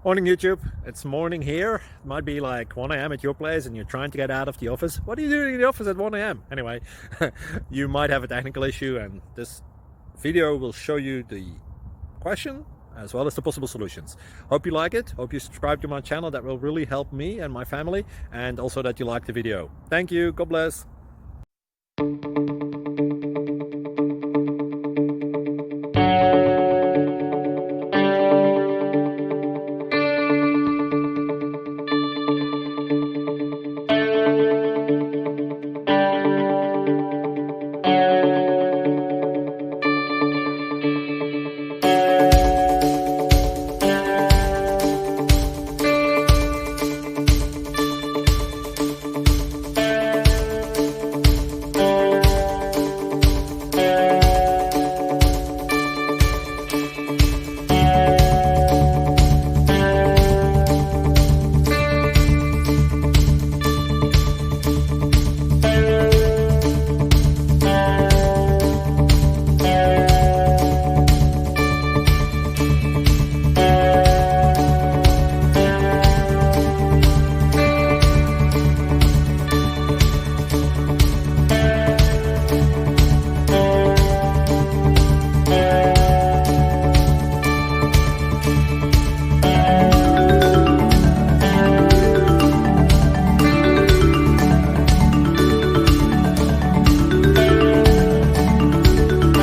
Morning YouTube, it's morning here. It might be like 1 a.m. at your place and you're trying to get out of the office. What are you doing in the office at 1 a.m? Anyway, you might have a technical issue and this video will show you the question as well as the possible solutions. Hope you like it, hope you subscribe to my channel. That will really help me and my family, and also that you like the video. Thank you, God bless.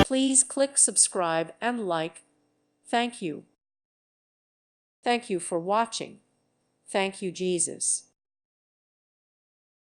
Please click subscribe and like. Thank you. Thank you for watching. Thank you, Jesus.